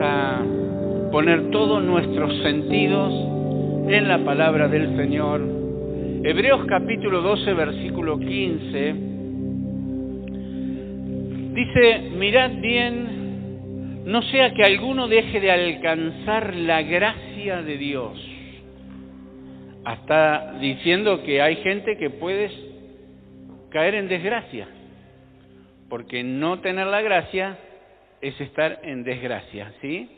a poner todos nuestros sentidos en la palabra del Señor. Hebreos capítulo 12, versículo 15, dice: mirad bien, no sea que alguno deje de alcanzar la gracia de Dios. Hasta diciendo que hay gente que puede caer en desgracia, porque no tener la gracia es estar en desgracia, ¿sí?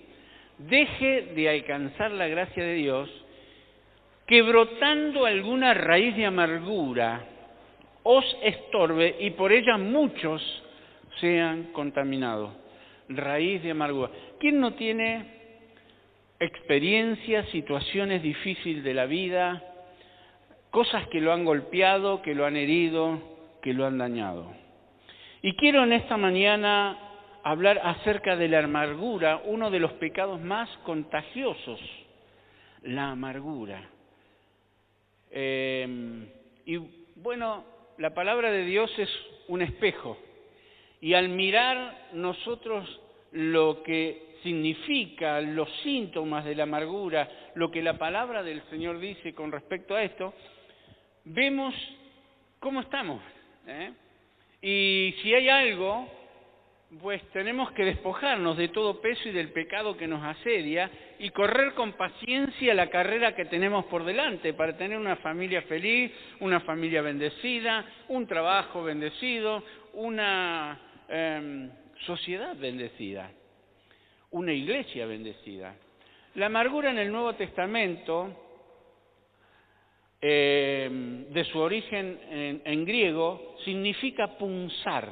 Deje de alcanzar la gracia de Dios, que brotando alguna raíz de amargura os estorbe y por ella muchos sean contaminados. Raíz de amargura. ¿Quién no tiene experiencias, situaciones difíciles de la vida, cosas que lo han golpeado, que lo han herido, que lo han dañado? Y quiero en esta mañana hablar acerca de la amargura, uno de los pecados más contagiosos, la amargura. Y bueno, la palabra de Dios es un espejo, y al mirar nosotros lo que significa, los síntomas de la amargura, lo que la palabra del Señor dice con respecto a esto, vemos cómo estamos, Y si hay algo, pues tenemos que despojarnos de todo peso y del pecado que nos asedia y correr con paciencia la carrera que tenemos por delante para tener una familia feliz, una familia bendecida, un trabajo bendecido, una sociedad bendecida, una iglesia bendecida. La amargura en el Nuevo Testamento, de su origen en griego, significa punzar,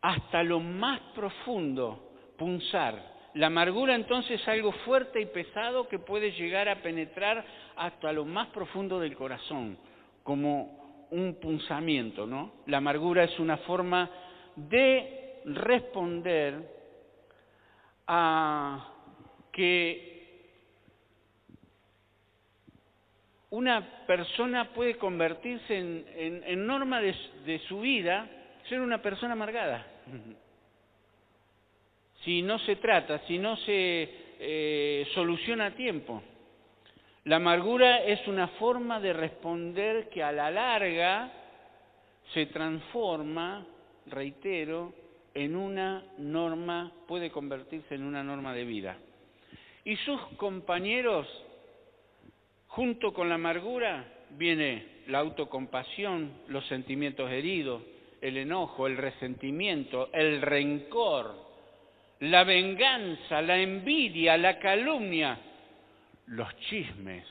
hasta lo más profundo, punzar. La amargura entonces es algo fuerte y pesado que puede llegar a penetrar hasta lo más profundo del corazón, como un punzamiento, ¿no? La amargura es una forma de responder a que una persona puede convertirse en norma de su vida, ser una persona amargada. Si no se trata, si no se soluciona a tiempo. La amargura es una forma de responder que a la larga se transforma, reitero, en una norma, puede convertirse en una norma de vida. Y sus compañeros, junto con la amargura, viene la autocompasión, los sentimientos heridos, el enojo, el resentimiento, el rencor, la venganza, la envidia, la calumnia, los chismes,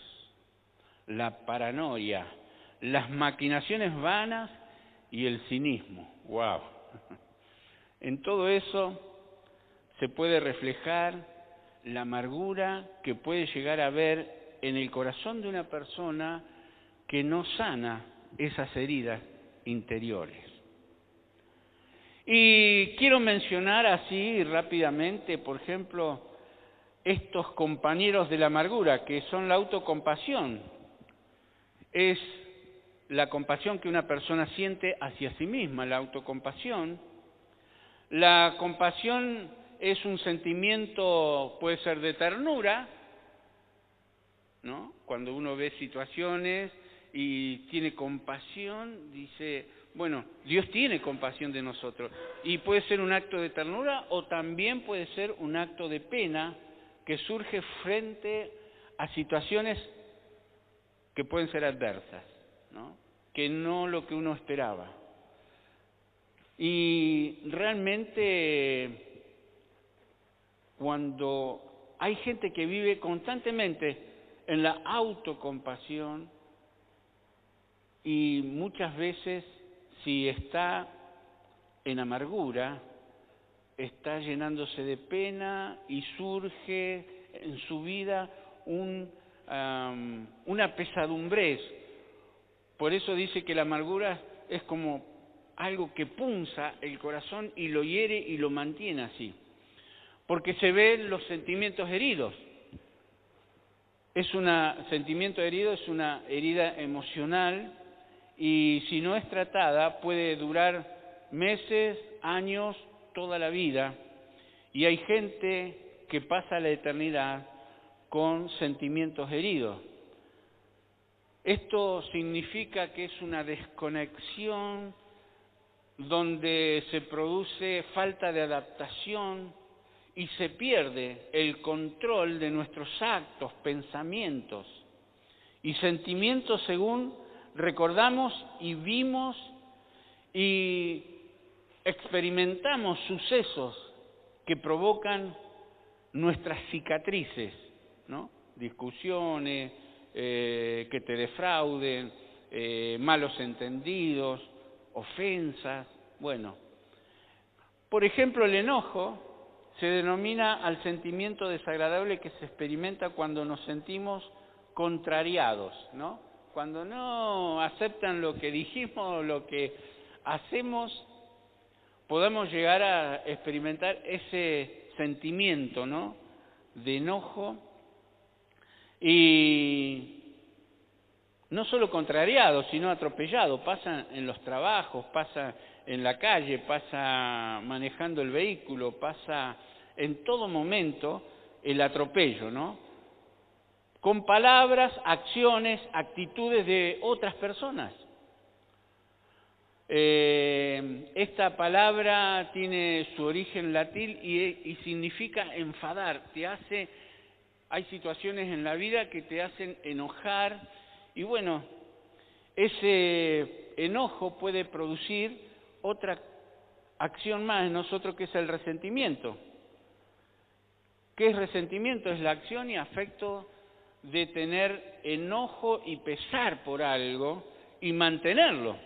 la paranoia, las maquinaciones vanas y el cinismo. ¡Wow! En todo eso se puede reflejar la amargura que puede llegar a haber en el corazón de una persona que no sana esas heridas interiores. Y quiero mencionar así rápidamente, por ejemplo, estos compañeros de la amargura, que son la autocompasión. Es la compasión que una persona siente hacia sí misma, la autocompasión. La compasión es un sentimiento, puede ser de ternura, ¿no? Cuando uno ve situaciones y tiene compasión, dice, bueno, Dios tiene compasión de nosotros. Y puede ser un acto de ternura o también puede ser un acto de pena que surge frente a situaciones que pueden ser adversas, ¿no? Que no lo que uno esperaba. Y realmente, cuando hay gente que vive constantemente en la autocompasión, y muchas veces, si está en amargura, está llenándose de pena y surge en su vida una pesadumbrez. Por eso dice que la amargura es como algo que punza el corazón y lo hiere y lo mantiene así. Porque se ven los sentimientos heridos. Sentimiento herido es una herida emocional y si no es tratada puede durar meses, años toda la vida y hay gente que pasa la eternidad con sentimientos heridos. Esto significa que es una desconexión donde se produce falta de adaptación y se pierde el control de nuestros actos, pensamientos y sentimientos según recordamos y vimos y experimentamos sucesos que provocan nuestras cicatrices, ¿no? Discusiones, que te defrauden, malos entendidos, ofensas. Bueno, por ejemplo, el enojo se denomina al sentimiento desagradable que se experimenta cuando nos sentimos contrariados, ¿no? Cuando no aceptan lo que dijimos, lo que hacemos, podemos llegar a experimentar ese sentimiento, ¿no?, de enojo. Y no solo contrariado, sino atropellado. Pasa en los trabajos, pasa en la calle, pasa manejando el vehículo, pasa en todo momento el atropello, ¿no? Con palabras, acciones, actitudes de otras personas. Esta palabra tiene su origen latín y significa enfadar, hay situaciones en la vida que te hacen enojar y bueno, ese enojo puede producir otra acción más en nosotros que es el resentimiento. ¿Qué es resentimiento? Es la acción y afecto de tener enojo y pesar por algo y mantenerlo.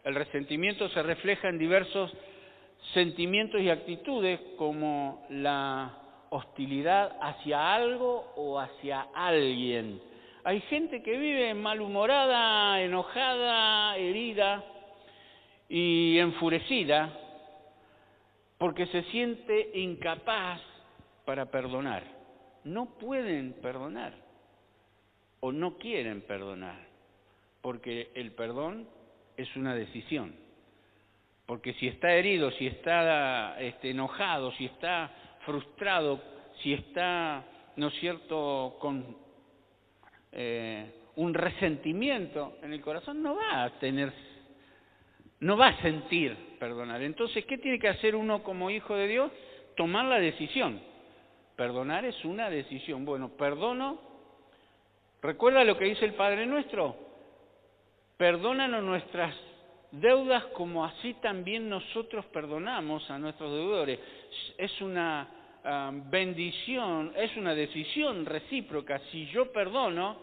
El resentimiento se refleja en diversos sentimientos y actitudes como la hostilidad hacia algo o hacia alguien. Hay gente que vive malhumorada, enojada, herida y enfurecida porque se siente incapaz para perdonar. No pueden perdonar o no quieren perdonar porque el perdón es una decisión. Porque si está herido, si está enojado, si está frustrado, si está, ¿no es cierto?, con un resentimiento en el corazón, no va a sentir perdonar. Entonces, ¿qué tiene que hacer uno como hijo de Dios? Tomar la decisión. Perdonar es una decisión. Bueno, perdono. ¿Recuerda lo que dice el Padre Nuestro? Perdónanos nuestras deudas como así también nosotros perdonamos a nuestros deudores. Es una bendición, es una decisión recíproca. Si yo perdono,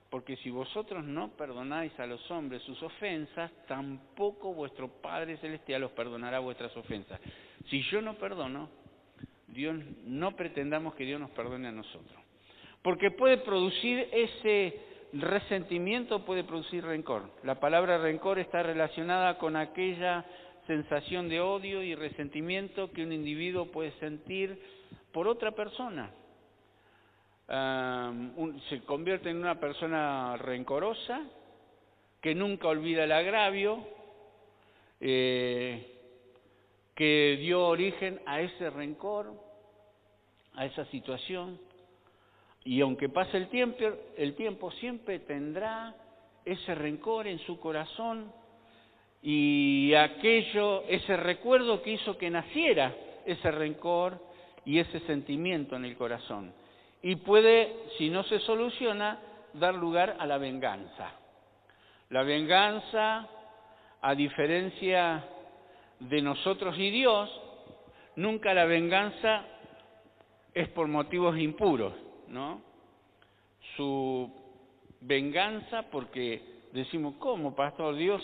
porque si vosotros no perdonáis a los hombres sus ofensas, tampoco vuestro Padre Celestial os perdonará vuestras ofensas. Si yo no perdono, Dios, no pretendamos que Dios nos perdone a nosotros. Porque puede producir ese resentimiento, puede producir rencor. La palabra rencor está relacionada con aquella sensación de odio y resentimiento que un individuo puede sentir por otra persona. Se convierte en una persona rencorosa, que nunca olvida el agravio, que dio origen a ese rencor, a esa situación. Y aunque pase el tiempo siempre tendrá ese rencor en su corazón y ese recuerdo que hizo que naciera ese rencor y ese sentimiento en el corazón. Y puede, si no se soluciona, dar lugar a la venganza. La venganza, a diferencia de nosotros y Dios, nunca la venganza es por motivos impuros, ¿no? Su venganza, porque decimos, ¿cómo, pastor? ¿Dios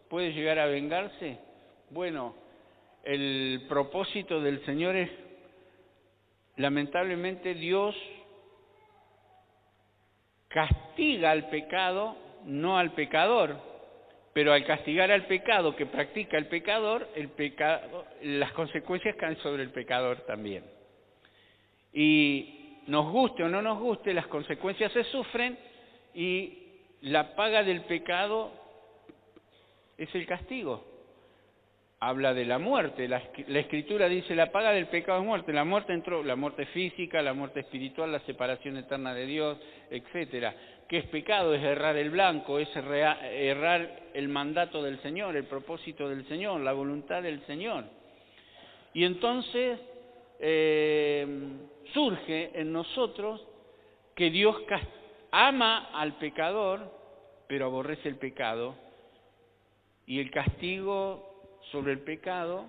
puede llegar a vengarse? Bueno, el propósito del Señor es, lamentablemente, Dios castiga al pecado, no al pecador, pero al castigar al pecado que practica el pecador, las consecuencias caen sobre el pecador también. Y nos guste o no nos guste, las consecuencias se sufren y la paga del pecado es el castigo. habla de la muerte. La Escritura dice, la paga del pecado es muerte. La muerte entró, la muerte física, la muerte espiritual, la separación eterna de Dios, etcétera. ¿Qué es pecado? Es errar el blanco, es errar el mandato del Señor, el propósito del Señor, la voluntad del Señor. Y entonces surge en nosotros que Dios ama al pecador, pero aborrece el pecado, y el castigo sobre el pecado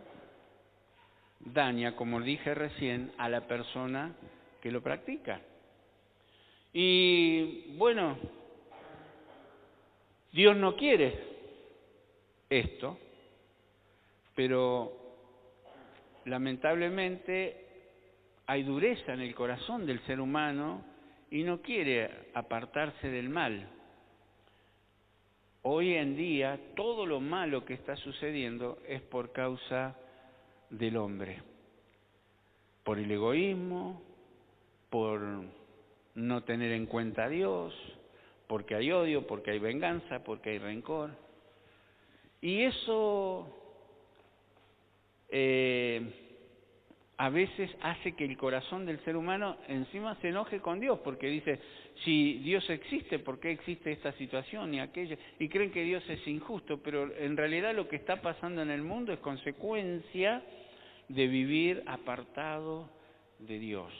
daña, como dije recién, a la persona que lo practica. Y bueno, Dios no quiere esto, pero lamentablemente hay dureza en el corazón del ser humano y no quiere apartarse del mal. Hoy en día todo lo malo que está sucediendo es por causa del hombre, por el egoísmo, por no tener en cuenta a Dios, porque hay odio, porque hay venganza, porque hay rencor. Y eso a veces hace que el corazón del ser humano encima se enoje con Dios, porque dice, si Dios existe, ¿por qué existe esta situación y aquella? Y creen que Dios es injusto, pero en realidad lo que está pasando en el mundo es consecuencia de vivir apartado de Dios.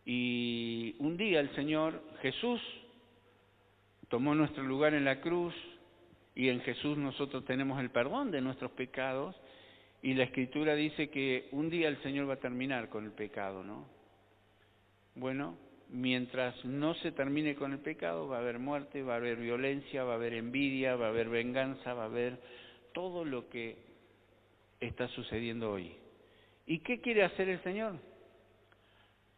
Y un día el Señor Jesús tomó nuestro lugar en la cruz, y en Jesús nosotros tenemos el perdón de nuestros pecados, y la Escritura dice que un día el Señor va a terminar con el pecado, ¿no? Bueno, mientras no se termine con el pecado, va a haber muerte, va a haber violencia, va a haber envidia, va a haber venganza, va a haber todo lo que está sucediendo hoy. ¿Y qué quiere hacer el Señor?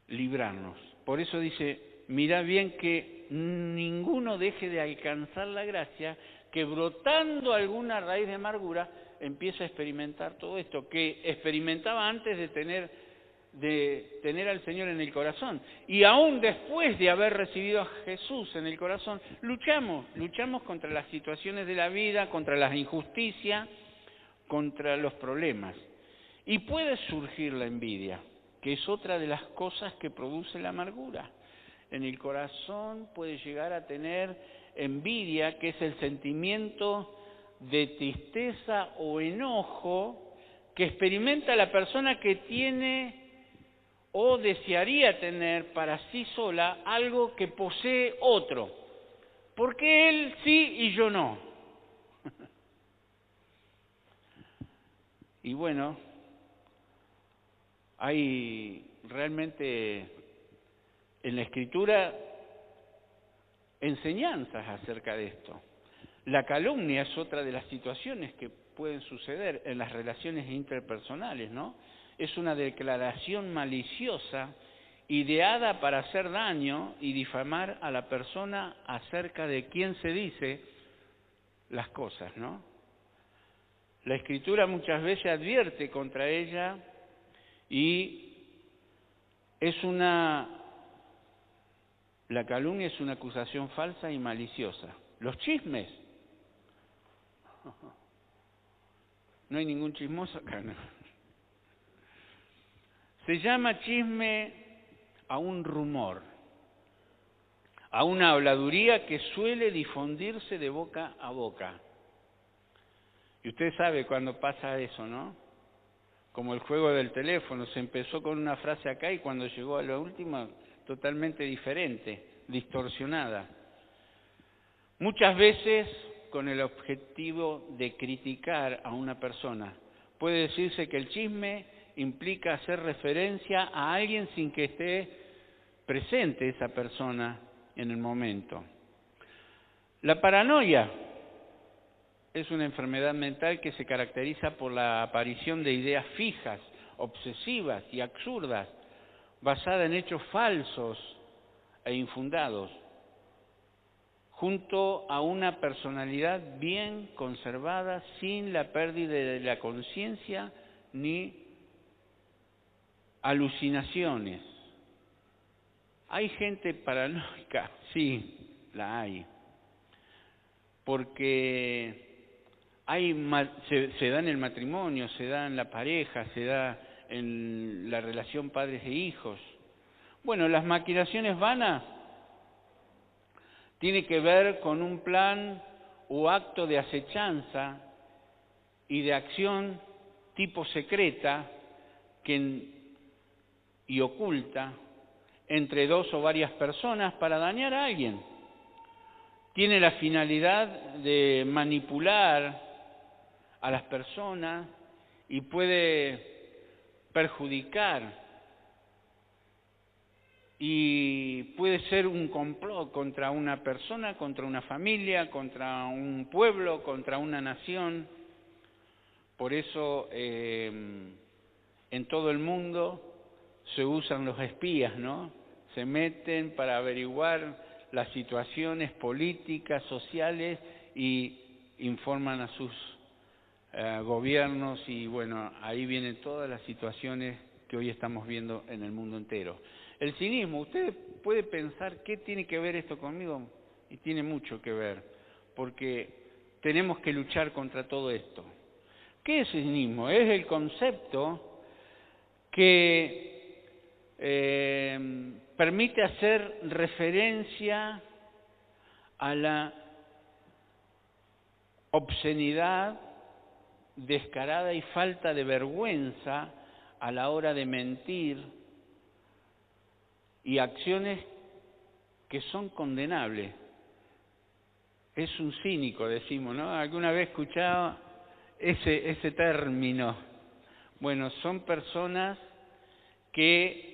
Librarnos. Por eso dice, mirá bien que ninguno deje de alcanzar la gracia, que brotando alguna raíz de amargura empieza a experimentar todo esto, que experimentaba antes de tener al Señor en el corazón. Y aún después de haber recibido a Jesús en el corazón, luchamos contra las situaciones de la vida, contra las injusticias, contra los problemas. Y puede surgir la envidia, que es otra de las cosas que produce la amargura. En el corazón puede llegar a tener envidia, que es el sentimiento de tristeza o enojo que experimenta la persona que tiene o desearía tener para sí sola algo que posee otro. Porque él sí y yo no. Y bueno, hay realmente en la Escritura enseñanzas acerca de esto. La calumnia es otra de las situaciones que pueden suceder en las relaciones interpersonales, ¿no? Es una declaración maliciosa ideada para hacer daño y difamar a la persona acerca de quién se dice las cosas, ¿no? La Escritura muchas veces advierte contra ella y la calumnia es una acusación falsa y maliciosa. Los chismes. No hay ningún chismoso acá, ¿no? Se llama chisme a un rumor, a una habladuría que suele difundirse de boca a boca. Y usted sabe cuando pasa eso, ¿no? Como el juego del teléfono, se empezó con una frase acá y cuando llegó a la última, totalmente diferente, distorsionada. Muchas veces con el objetivo de criticar a una persona. Puede decirse que el chisme implica hacer referencia a alguien sin que esté presente esa persona en el momento. La paranoia es una enfermedad mental que se caracteriza por la aparición de ideas fijas, obsesivas y absurdas, basadas en hechos falsos e infundados, junto a una personalidad bien conservada, sin la pérdida de la conciencia ni alucinaciones. ¿Hay gente paranoica? Sí, la hay. Porque se da en el matrimonio, se da en la pareja, se da en la relación padres e hijos. Bueno, las maquinaciones vanas tienen que ver con un plan o acto de acechanza y de acción tipo secreta y oculta entre dos o varias personas para dañar a alguien. Tiene la finalidad de manipular a las personas y puede perjudicar y puede ser un complot contra una persona, contra una familia, contra un pueblo, contra una nación. Por eso en todo el mundo se usan los espías, ¿no? Se meten para averiguar las situaciones políticas, sociales y informan a sus gobiernos y bueno, ahí vienen todas las situaciones que hoy estamos viendo en el mundo entero. El cinismo, usted puede pensar ¿qué tiene que ver esto conmigo? Y tiene mucho que ver, porque tenemos que luchar contra todo esto. ¿Qué es cinismo? Es el concepto que permite hacer referencia a la obscenidad descarada y falta de vergüenza a la hora de mentir y acciones que son condenables. Es un cínico, decimos, ¿no? ¿Alguna vez escuchado ese término? Bueno, son personas que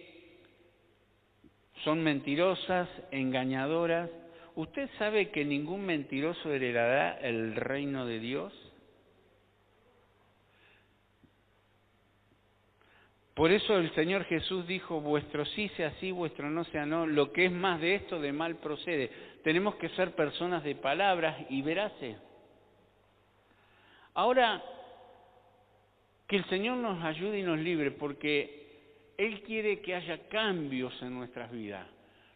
son mentirosas, engañadoras. ¿Usted sabe que ningún mentiroso heredará el reino de Dios? Por eso el Señor Jesús dijo, vuestro sí sea sí, vuestro no sea no, lo que es más de esto de mal procede. Tenemos que ser personas de palabras y veraces. Ahora, que el Señor nos ayude y nos libre, porque Él quiere que haya cambios en nuestras vidas.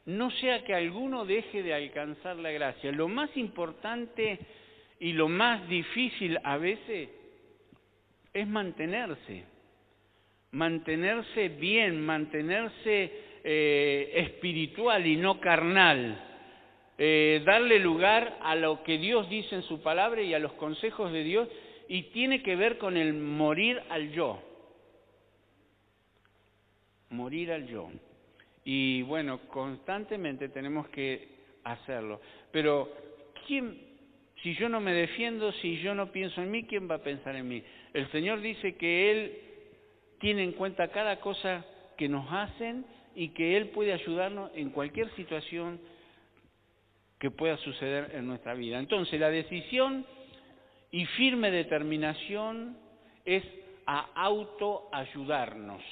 No sea que alguno deje de alcanzar la gracia. Lo más importante y lo más difícil a veces es mantenerse bien, mantenerse espiritual y no carnal, darle lugar a lo que Dios dice en su palabra y a los consejos de Dios, y tiene que ver con el morir al yo. Morir al yo. Y bueno, constantemente tenemos que hacerlo. Pero, si yo no me defiendo, si yo no pienso en mí, ¿quién va a pensar en mí? El Señor dice que Él tiene en cuenta cada cosa que nos hacen y que Él puede ayudarnos en cualquier situación que pueda suceder en nuestra vida. Entonces, la decisión y firme determinación es a autoayudarnos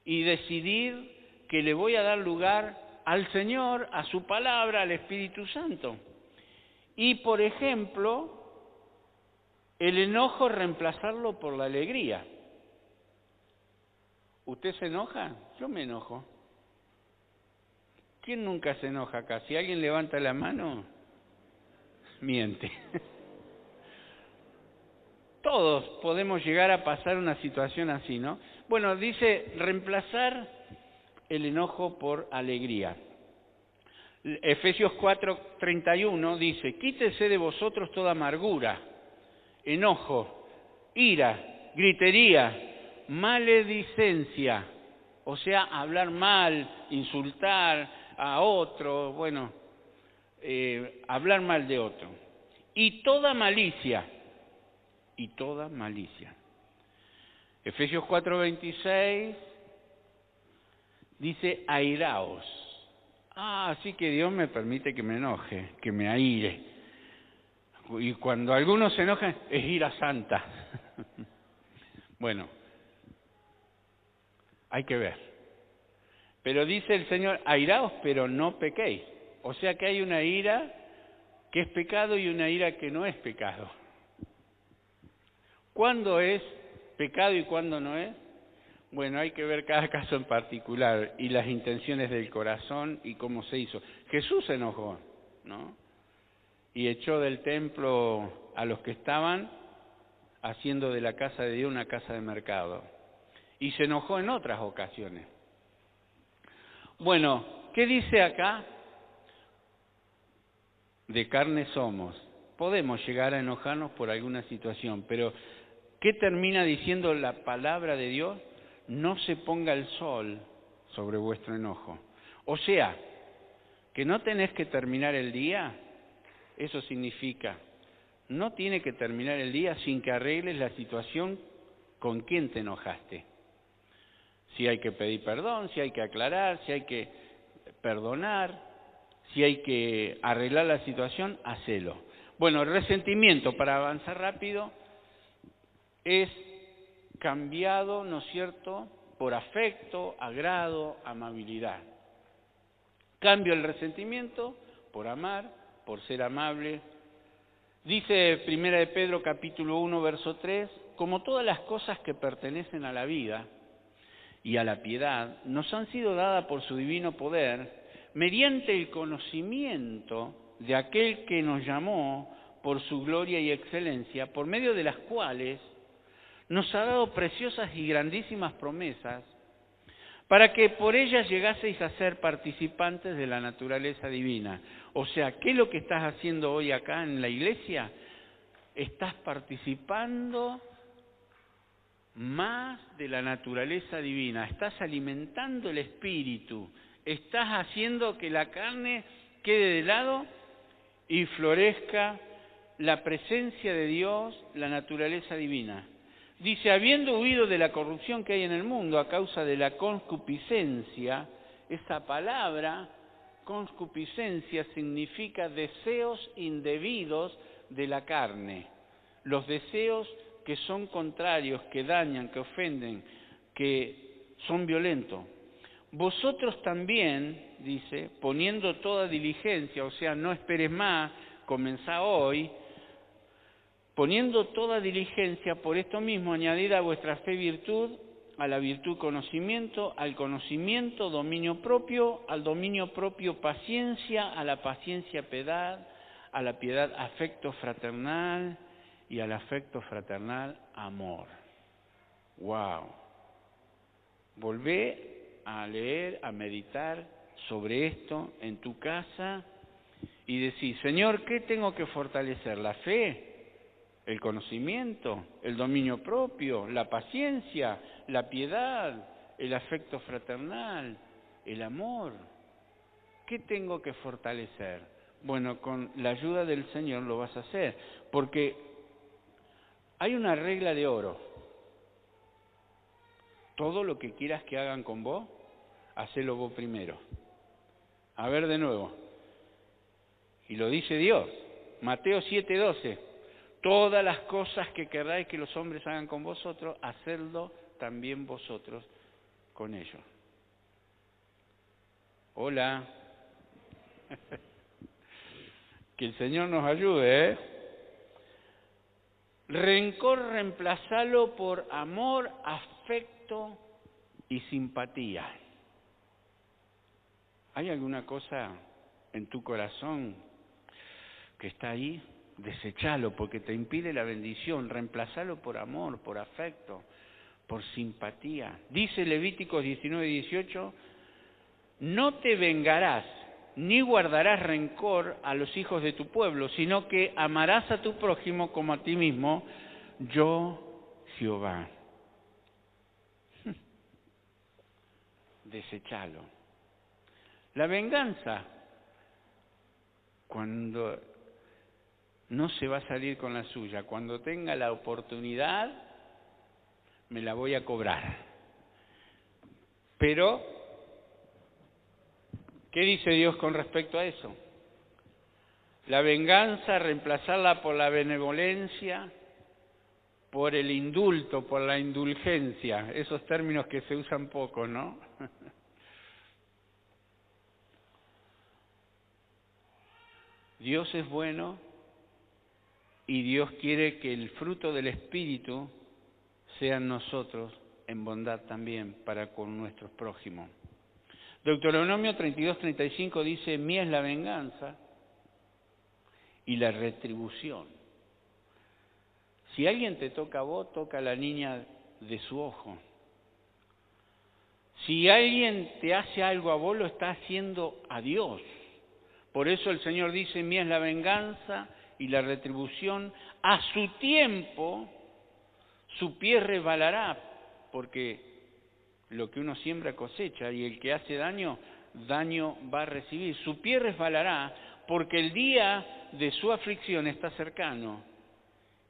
y decidir que le voy a dar lugar al Señor, a su palabra, al Espíritu Santo. Y, por ejemplo, el enojo reemplazarlo por la alegría. ¿Usted se enoja? Yo me enojo. ¿Quién nunca se enoja acá? Si alguien levanta la mano, miente. Todos podemos llegar a pasar una situación así, ¿no? Bueno, dice reemplazar el enojo por alegría. Efesios 4:31 dice, quítese de vosotros toda amargura, enojo, ira, gritería, maledicencia, o sea, hablar mal, insultar a otro, bueno, hablar mal de otro. Y toda malicia. Efesios 4:26 dice, airaos. Así que Dios me permite que me enoje, que me aire. Y cuando algunos se enojan, es ira santa. Bueno, hay que ver. Pero dice el Señor, airaos, pero no pequéis. O sea que hay una ira que es pecado y una ira que no es pecado. ¿Cuándo es pecado y cuándo no es? Bueno, hay que ver cada caso en particular y las intenciones del corazón y cómo se hizo. Jesús se enojó, ¿no? Y echó del templo a los que estaban haciendo de la casa de Dios una casa de mercado. Y se enojó en otras ocasiones. Bueno, ¿qué dice acá? De carne somos. Podemos llegar a enojarnos por alguna situación, pero ¿qué termina diciendo la palabra de Dios? No se ponga el sol sobre vuestro enojo. O sea, que no tenés que terminar el día, eso significa, no tiene que terminar el día sin que arregles la situación con quien te enojaste. Si hay que pedir perdón, si hay que aclarar, si hay que perdonar, si hay que arreglar la situación, hacelo. Bueno, el resentimiento, para avanzar rápido, es cambiado, ¿no es cierto?, por afecto, agrado, amabilidad. Cambio el resentimiento por amar, por ser amable. Dice 1 de Pedro capítulo 1, verso 3, como todas las cosas que pertenecen a la vida y a la piedad, nos han sido dadas por su divino poder, mediante el conocimiento de aquel que nos llamó por su gloria y excelencia, por medio de las cuales nos ha dado preciosas y grandísimas promesas, para que por ellas llegaseis a ser participantes de la naturaleza divina. O sea, ¿qué es lo que estás haciendo hoy acá en la iglesia? Estás participando más de la naturaleza divina, estás alimentando el espíritu, estás haciendo que la carne quede de lado y florezca la presencia de Dios, la naturaleza divina. Dice, habiendo huido de la corrupción que hay en el mundo a causa de la concupiscencia, esa palabra, concupiscencia, significa deseos indebidos de la carne. Los deseos que son contrarios, que dañan, que ofenden, que son violentos. Vosotros también, dice, poniendo toda diligencia, o sea, no esperes más, comenzá hoy, poniendo toda diligencia, por esto mismo añadid a vuestra fe virtud, a la virtud conocimiento, al conocimiento dominio propio, al dominio propio paciencia, a la paciencia piedad, a la piedad afecto fraternal y al afecto fraternal amor. ¡Wow! Volvé a leer, a meditar sobre esto en tu casa y decir, Señor, ¿qué tengo que fortalecer? ¿La fe? ¿El conocimiento? ¿El dominio propio? ¿La paciencia? ¿La piedad? ¿El afecto fraternal? ¿El amor? ¿Qué tengo que fortalecer? Bueno, con la ayuda del Señor lo vas a hacer, porque hay una regla de oro. Todo lo que quieras que hagan con vos, hacelo vos primero. A ver de nuevo. Y lo dice Dios, Mateo 7:12. Todas las cosas que queráis que los hombres hagan con vosotros, hacedlo también vosotros con ellos. Hola. Que el Señor nos ayude, ¿eh? Rencor, reemplazalo por amor, afecto y simpatía. ¿Hay alguna cosa en tu corazón que está ahí? Desechalo porque te impide la bendición, reemplazalo por amor, por afecto, por simpatía. Dice Levíticos 19:18, no te vengarás ni guardarás rencor a los hijos de tu pueblo, sino que amarás a tu prójimo como a ti mismo, yo Jehová. Desechalo. La venganza, cuando no se va a salir con la suya. Cuando tenga la oportunidad, me la voy a cobrar. Pero, ¿qué dice Dios con respecto a eso? La venganza, reemplazarla por la benevolencia, por el indulto, por la indulgencia. Esos términos que se usan poco, ¿no? Dios es bueno. Y Dios quiere que el fruto del Espíritu sea en nosotros en bondad también para con nuestros prójimos. Deuteronomio 32:35 dice, mía es la venganza y la retribución. Si alguien te toca a vos, toca a la niña de su ojo. Si alguien te hace algo a vos, lo está haciendo a Dios. Por eso el Señor dice, mía es la venganza y la retribución, a su tiempo su pie resbalará, porque lo que uno siembra cosecha, y el que hace daño, daño va a recibir. Su pie resbalará, porque el día de su aflicción está cercano,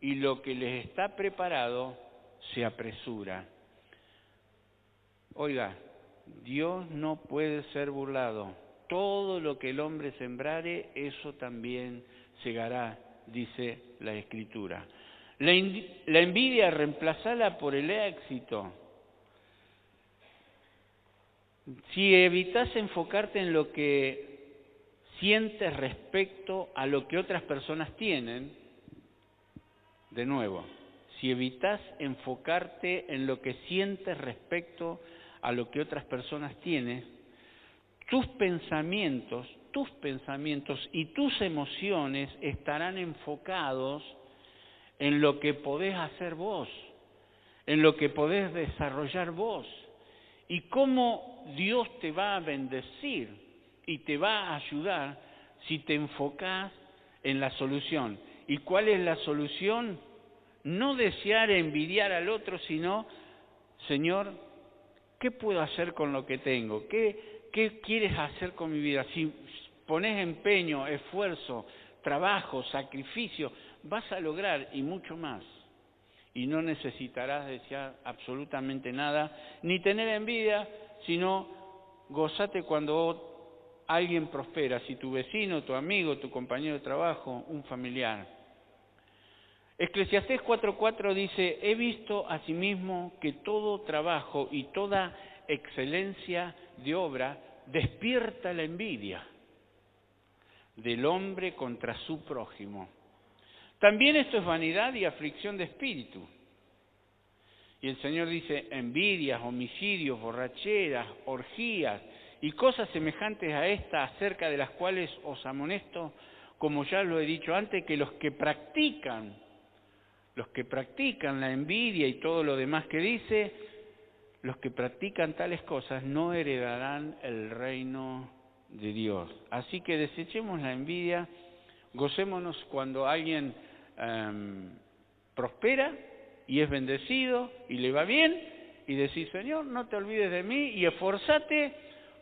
y lo que les está preparado se apresura. Oiga, Dios no puede ser burlado. Todo lo que el hombre sembrare, eso también segará, dice la Escritura. La envidia, reemplazala por el éxito. Si evitas enfocarte en lo que sientes respecto a lo que otras personas tienen, de nuevo, si evitas enfocarte en lo que sientes respecto a lo que otras personas tienen, tus pensamientos y tus emociones estarán enfocados en lo que podés hacer vos, en lo que podés desarrollar vos, y cómo Dios te va a bendecir y te va a ayudar si te enfocás en la solución. ¿Y cuál es la solución? No desear envidiar al otro, sino, Señor, ¿qué puedo hacer con lo que tengo? ¿Qué quieres hacer con mi vida? Si pones empeño, esfuerzo, trabajo, sacrificio, vas a lograr y mucho más. Y no necesitarás desear absolutamente nada, ni tener envidia, sino gozate cuando alguien prospera, si tu vecino, tu amigo, tu compañero de trabajo, un familiar. Eclesiastés 4:4 dice, he visto asimismo que todo trabajo y toda excelencia de obra despierta la envidia del hombre contra su prójimo. También esto es vanidad y aflicción de espíritu. Y el Señor dice, envidias, homicidios, borracheras, orgías y cosas semejantes a esta, acerca de las cuales os amonesto, como ya lo he dicho antes, que los que practican la envidia y todo lo demás que dice, los que practican tales cosas no heredarán el reino de Dios. Así que desechemos la envidia, gocémonos cuando alguien prospera y es bendecido y le va bien, y decir, Señor, no te olvides de mí y esforzate,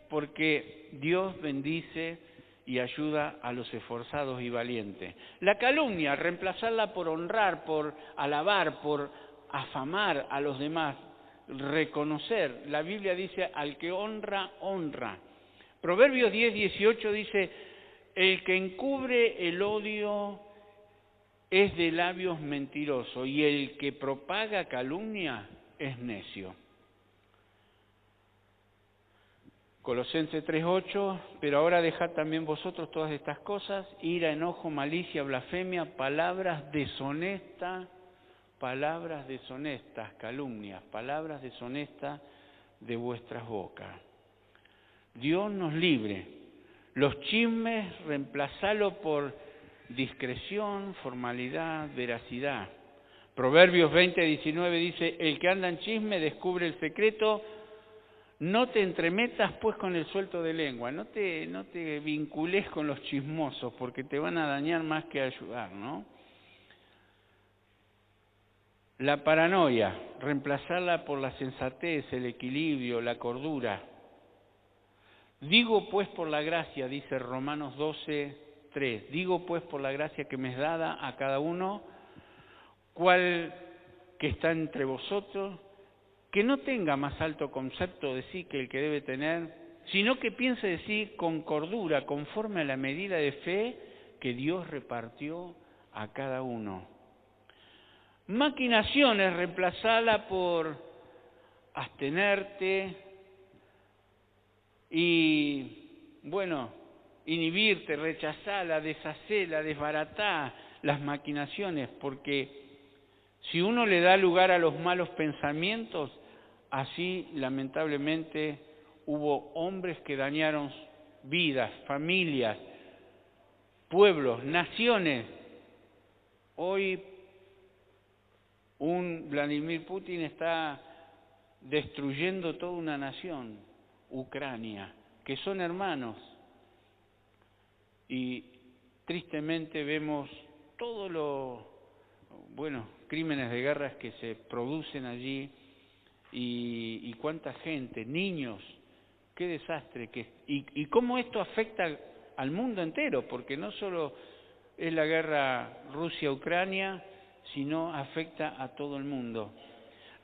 porque Dios bendice y ayuda a los esforzados y valientes. La calumnia, reemplazarla por honrar, por alabar, por afamar a los demás, reconocer. La Biblia dice, al que honra, honra. Proverbios 10:18 dice, el que encubre el odio es de labios mentirosos, y el que propaga calumnia es necio. Colosenses 3:8, pero ahora dejad también vosotros todas estas cosas, ira, enojo, malicia, blasfemia, palabras deshonestas, calumnias, palabras deshonestas de vuestras bocas. Dios nos libre. Los chismes, reemplazalo por discreción, formalidad, veracidad. Proverbios 20:19 dice, el que anda en chisme descubre el secreto. No te entremetas pues con el suelto de lengua, no te vincules con los chismosos, porque te van a dañar más que ayudar, ¿no? La paranoia, reemplazarla por la sensatez, el equilibrio, la cordura. Digo pues por la gracia, dice Romanos 12:3, digo pues por la gracia que me es dada a cada uno, cual que está entre vosotros, que no tenga más alto concepto de sí que el que debe tener, sino que piense de sí con cordura, conforme a la medida de fe que Dios repartió a cada uno. Maquinaciones, reemplazala por abstenerte y, inhibirte, rechazarla, deshacerla, desbaratar las maquinaciones, porque si uno le da lugar a los malos pensamientos, así lamentablemente hubo hombres que dañaron vidas, familias, pueblos, naciones. Hoy Un Vladimir Putin está destruyendo toda una nación, Ucrania, que son hermanos. Y tristemente vemos todos los, crímenes de guerra que se producen allí y cuánta gente, niños, qué desastre, y cómo esto afecta al mundo entero, porque no solo es la guerra Rusia-Ucrania, sino afecta a todo el mundo.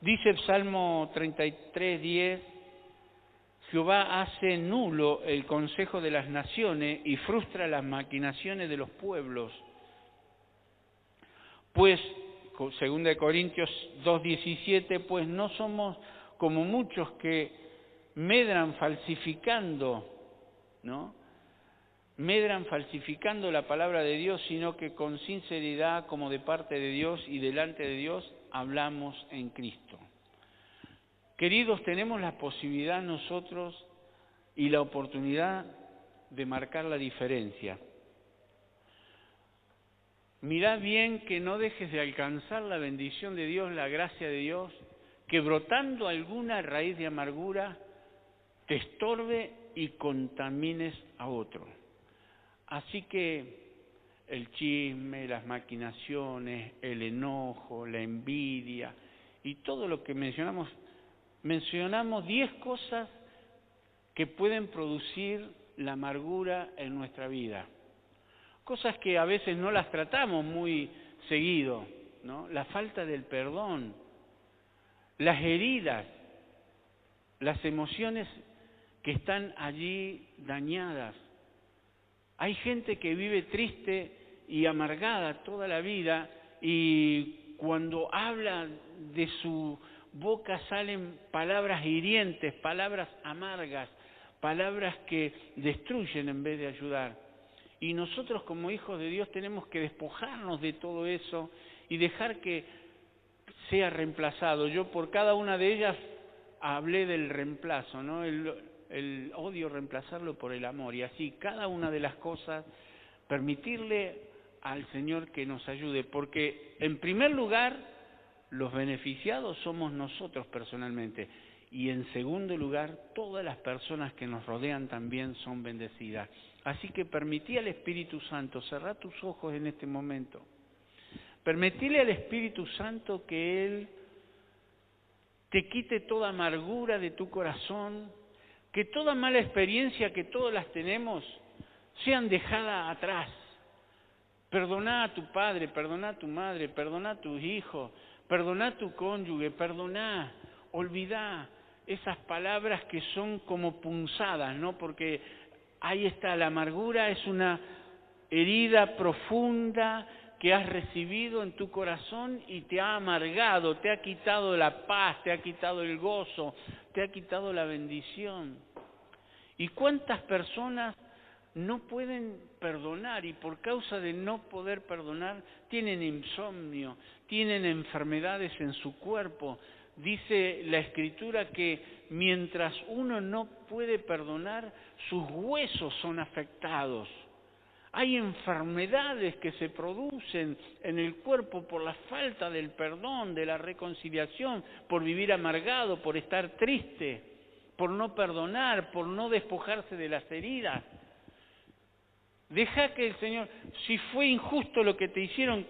Dice el Salmo 33:10, Jehová hace nulo el consejo de las naciones y frustra las maquinaciones de los pueblos. Pues, 2 Corintios 2:17, pues no somos como muchos que medran falsificando, ¿no? Medran falsificando la palabra de Dios, sino que con sinceridad, como de parte de Dios y delante de Dios, hablamos en Cristo. Queridos, tenemos la posibilidad nosotros y la oportunidad de marcar la diferencia. Mirad bien que no dejes de alcanzar la bendición de Dios, la gracia de Dios, que brotando alguna raíz de amargura te estorbe y contamines a otro. Así que el chisme, las maquinaciones, el enojo, la envidia y todo lo que mencionamos 10 cosas que pueden producir la amargura en nuestra vida. Cosas que a veces no las tratamos muy seguido, ¿no? La falta del perdón, las heridas, las emociones que están allí dañadas. Hay gente que vive triste y amargada toda la vida y cuando habla de su boca salen palabras hirientes, palabras amargas, palabras que destruyen en vez de ayudar. Y nosotros como hijos de Dios tenemos que despojarnos de todo eso y dejar que sea reemplazado. Yo por cada una de ellas hablé del reemplazo, ¿no? El odio reemplazarlo por el amor. Y así cada una de las cosas permitirle al Señor que nos ayude. Porque en primer lugar los beneficiados somos nosotros personalmente. Y en segundo lugar todas las personas que nos rodean también son bendecidas. Así que permití al Espíritu Santo, cerrá tus ojos en este momento. Permitile al Espíritu Santo que Él te quite toda amargura de tu corazón, que toda mala experiencia que todas las tenemos sean dejadas atrás. Perdoná a tu padre, perdoná a tu madre, perdoná a tus hijos, perdoná a tu cónyuge, perdoná, olvidá esas palabras que son como punzadas, ¿no? Porque ahí está, la amargura es una herida profunda que has recibido en tu corazón y te ha amargado, te ha quitado la paz, te ha quitado el gozo, te ha quitado la bendición. ¿Y cuántas personas no pueden perdonar y por causa de no poder perdonar tienen insomnio, tienen enfermedades en su cuerpo? Dice la Escritura que mientras uno no puede perdonar, sus huesos son afectados. Hay enfermedades que se producen en el cuerpo por la falta del perdón, de la reconciliación, por vivir amargado, por estar triste, por no perdonar, por no despojarse de las heridas. Deja que el Señor, si fue injusto lo que te hicieron,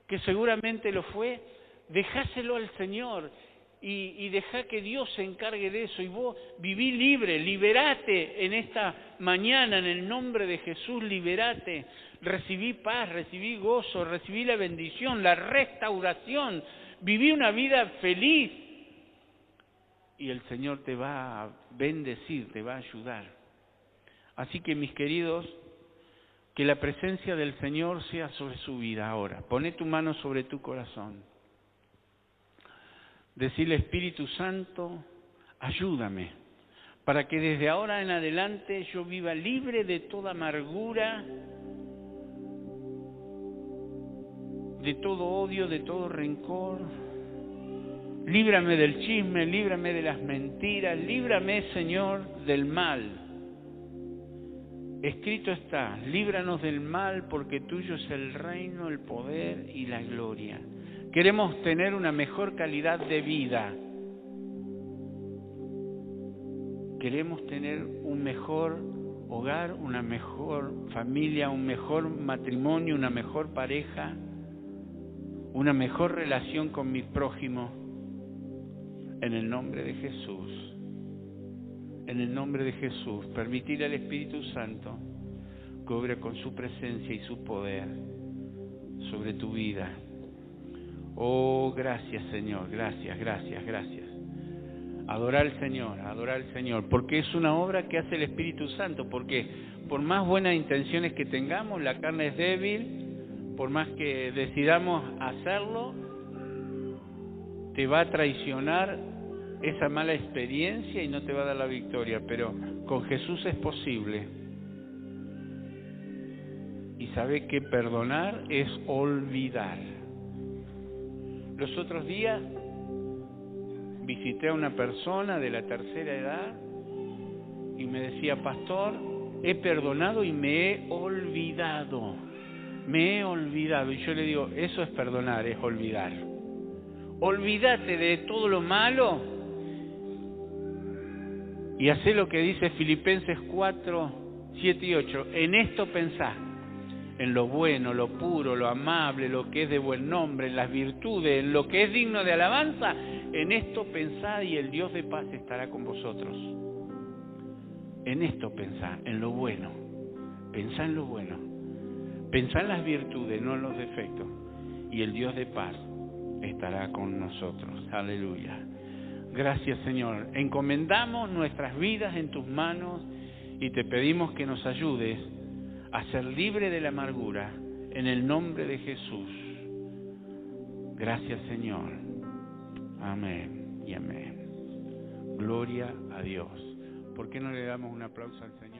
que seguramente lo fue, dejáselo al Señor y deja que Dios se encargue de eso. Y vos viví libre, liberate en esta mañana, en el nombre de Jesús, liberate. Recibí paz, recibí gozo, recibí la bendición, la restauración. Viví una vida feliz. Y el Señor te va a bendecir, te va a ayudar. Así que mis queridos, que la presencia del Señor sea sobre su vida ahora. Poné tu mano sobre tu corazón. Decirle, Espíritu Santo, ayúdame, para que desde ahora en adelante yo viva libre de toda amargura, de todo odio, de todo rencor. Líbrame del chisme, líbrame de las mentiras, líbrame, Señor, del mal. Escrito está, líbranos del mal porque tuyo es el reino, el poder y la gloria. Queremos tener una mejor calidad de vida. Queremos tener un mejor hogar, una mejor familia, un mejor matrimonio, una mejor pareja, una mejor relación con mi prójimo. En el nombre de Jesús, en el nombre de Jesús, permitir al Espíritu Santo que obre con su presencia y su poder sobre tu vida. Oh, gracias Señor, gracias, gracias, gracias. Adorar al Señor, porque es una obra que hace el Espíritu Santo, porque por más buenas intenciones que tengamos, la carne es débil, por más que decidamos hacerlo, te va a traicionar esa mala experiencia y no te va a dar la victoria, pero con Jesús es posible. Y sabe que perdonar es olvidar. Los otros días visité a una persona de la tercera edad y me decía, pastor, he perdonado y me he olvidado. Me he olvidado. Y yo le digo, eso es perdonar, es olvidar. Olvídate de todo lo malo y hacé lo que dice Filipenses 4, 7 y 8. En esto pensá, en lo bueno, lo puro, lo amable, lo que es de buen nombre, en las virtudes, en lo que es digno de alabanza. En esto pensá y el Dios de paz estará con vosotros. En esto pensá, en lo bueno. Pensá en lo bueno. Pensá en las virtudes, no en los defectos. Y el Dios de paz estará con nosotros. Aleluya. Gracias, Señor. Encomendamos nuestras vidas en tus manos y te pedimos que nos ayudes a ser libre de la amargura en el nombre de Jesús. Gracias, Señor. Amén y amén. Gloria a Dios. ¿Por qué no le damos un aplauso al Señor?